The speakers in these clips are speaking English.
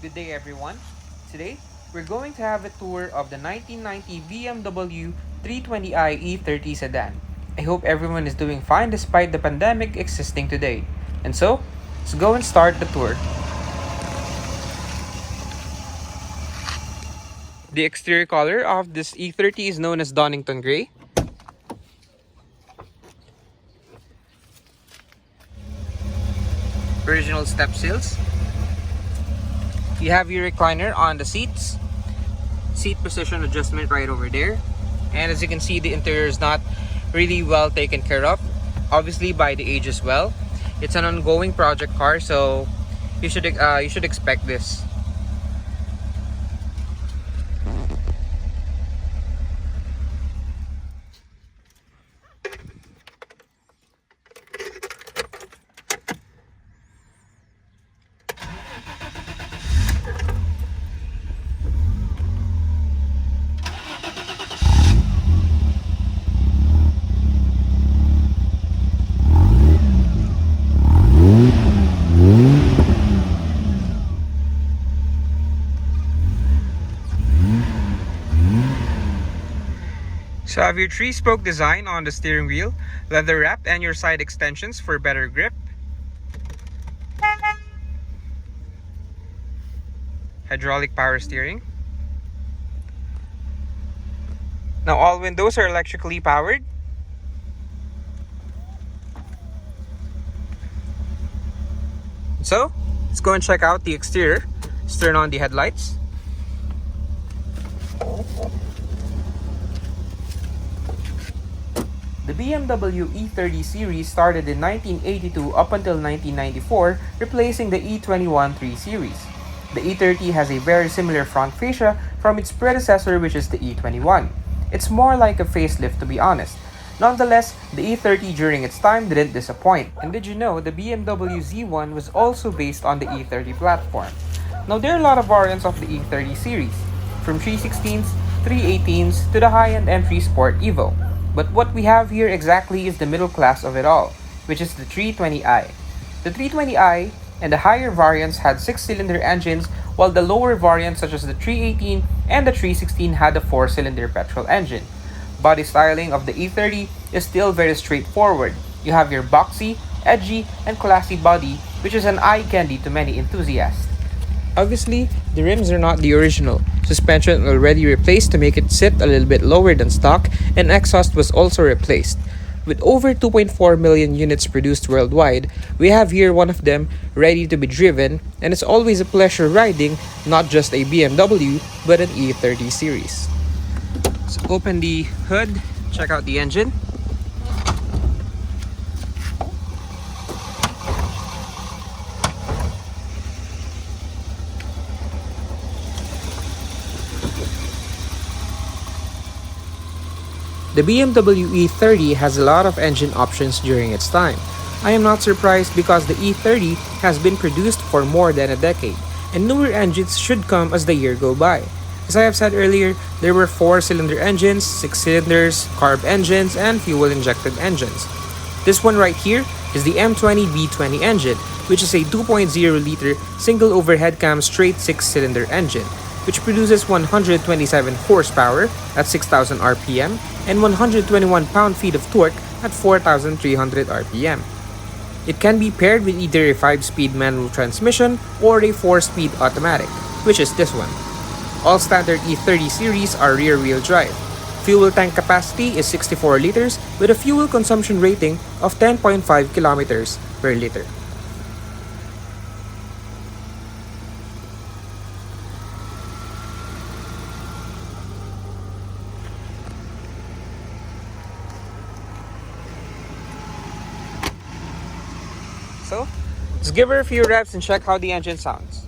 Good day everyone. Today, we're going to have a tour of the 1990 BMW 320i E30 sedan. I hope everyone is doing fine despite the pandemic existing today. And so, let's go and start the tour. The exterior color of this E30 is known as Donington Gray. Original step seals. You have your recliner on the seats. Seat position adjustment right over there. And as you can see, the interior is not really well taken care of, obviously by the age as well. It's an ongoing project car, so you should expect this. So have your 3-spoke design on the steering wheel, leather wrap, and your side extensions for better grip. Hydraulic power steering. Now all windows are electrically powered. So, let's go and check out the exterior. Let's turn on the headlights. The BMW E30 series started in 1982 up until 1994, replacing the E21 3 series. The E30 has a very similar front fascia from its predecessor, which is the E21. It's more like a facelift, to be honest. Nonetheless, the E30 during its time didn't disappoint. And did you know the BMW Z1 was also based on the E30 platform? Now there are a lot of variants of the E30 series, from 316s, 318s to the high-end M3 Sport Evo. But what we have here exactly is the middle class of it all, which is the 320i. The 320i and the higher variants had 6-cylinder engines, while the lower variants such as the 318 and the 316 had a 4-cylinder petrol engine. Body styling of the E30 is still very straightforward. You have your boxy, edgy, and classy body, which is an eye candy to many enthusiasts. Obviously, the rims are not the original. Suspension already replaced to make it sit a little bit lower than stock, and exhaust was also replaced. With over 2.4 million units produced worldwide, we have here one of them ready to be driven, and it's always a pleasure riding not just a BMW but an E30 series. So open the hood, check out the engine. The BMW E30 has a lot of engine options during its time. I am not surprised because the E30 has been produced for more than a decade, and newer engines should come as the year go by. As I have said earlier, there were 4-cylinder engines, 6 cylinders, carb engines, and fuel-injected engines. This one right here is the M20 B20 engine, which is a 2.0-liter single overhead cam straight 6-cylinder engine, which produces 127 horsepower at 6,000 RPM and 121 pound-feet of torque at 4,300 RPM. It can be paired with either a 5-speed manual transmission or a 4-speed automatic, which is this one. All standard E30 series are rear-wheel drive. Fuel tank capacity is 64 liters with a fuel consumption rating of 10.5 kilometers per liter. So, let's give her a few reps and check how the engine sounds.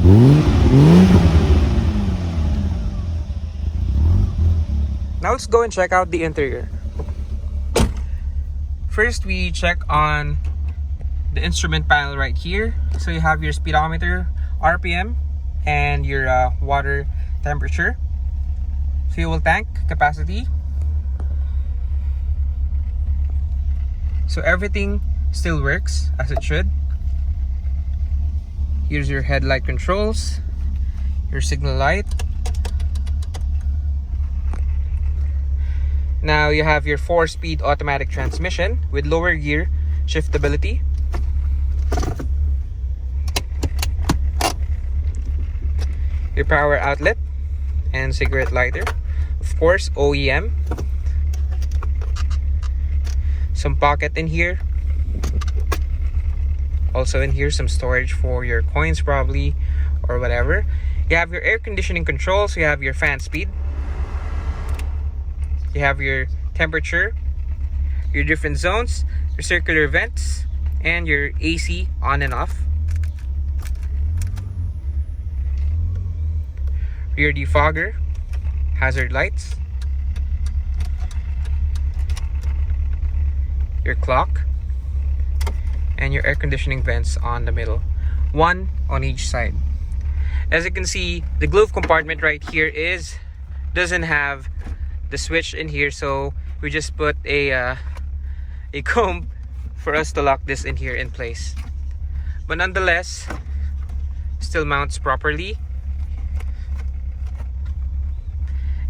Now let's go and check out the interior. First, we check on the instrument panel right here. So you have your speedometer, RPM, and your water temperature, fuel tank capacity. So everything still works as it should. Here's your headlight controls, your signal light. Now you have your 4-speed automatic transmission with lower gear shiftability. Your power outlet and cigarette lighter. Of course, OEM. Some pocket in here. Also in here, some storage for your coins probably, or whatever. You have your air conditioning controls. You have your fan speed. You have your temperature, your different zones, your circular vents, and your AC on and off. Rear defogger, hazard lights, your clock, and your air conditioning vents on the middle, one on each side. As you can see, the glove compartment right here doesn't have the switch in here, so we just put a comb for us to lock this in here in place. But nonetheless, still mounts properly.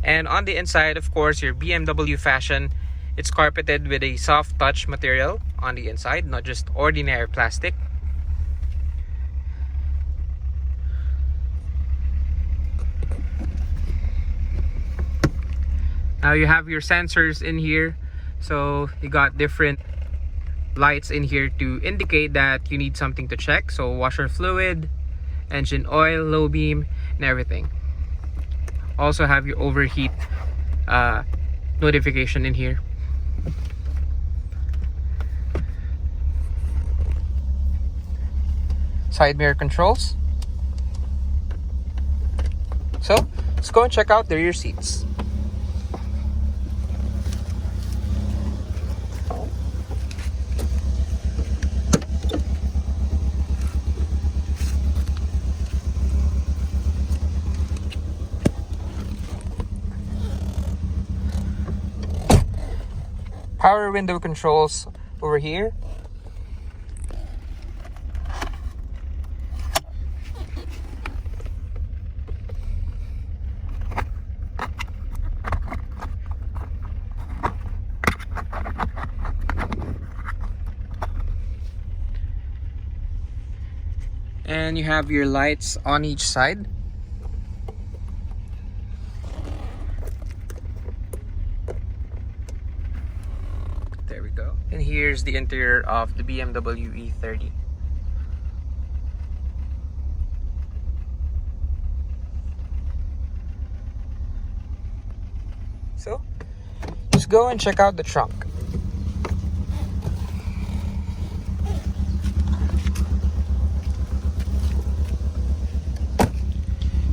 And on the inside, of course, your BMW fashion, it's carpeted with a soft touch material on the inside, not just ordinary plastic. Now you have your sensors in here, so you got different lights in here to indicate that you need something to check. So washer fluid, engine oil, low beam, and everything. Also have your overheat notification in here. Side mirror controls. So let's go and check out the rear seats. Power window controls over here. And you have your lights on each side. There we go. And here's the interior of the BMW E30. So, let's go and check out the trunk.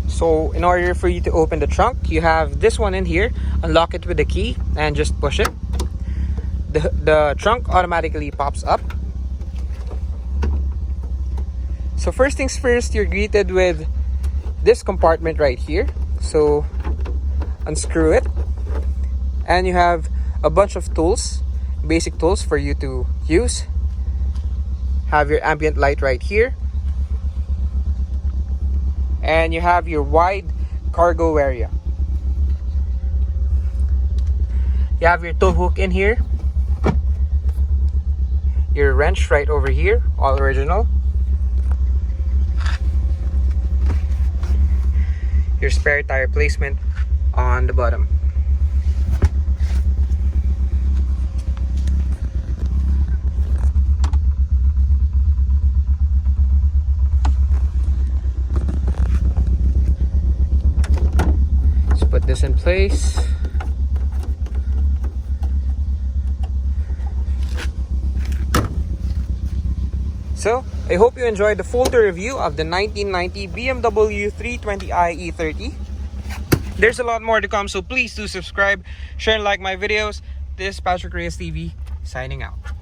So, in order for you to open the trunk, you have this one in here. Unlock it with a key and just push it. The trunk automatically pops up. So first things first, you're greeted with this compartment right here. So unscrew it, and you have a bunch of tools, basic tools for you to use. Have your ambient light right here, and you have your wide cargo area. You have your tow hook in here, your wrench right over here, all original, your spare tire placement on the bottom. Let's put this in place. So, I hope you enjoyed the full tour review of the 1990 BMW 320i E30. There's a lot more to come, so please do subscribe, share, and like my videos. This is Patrick Reyes TV, signing out.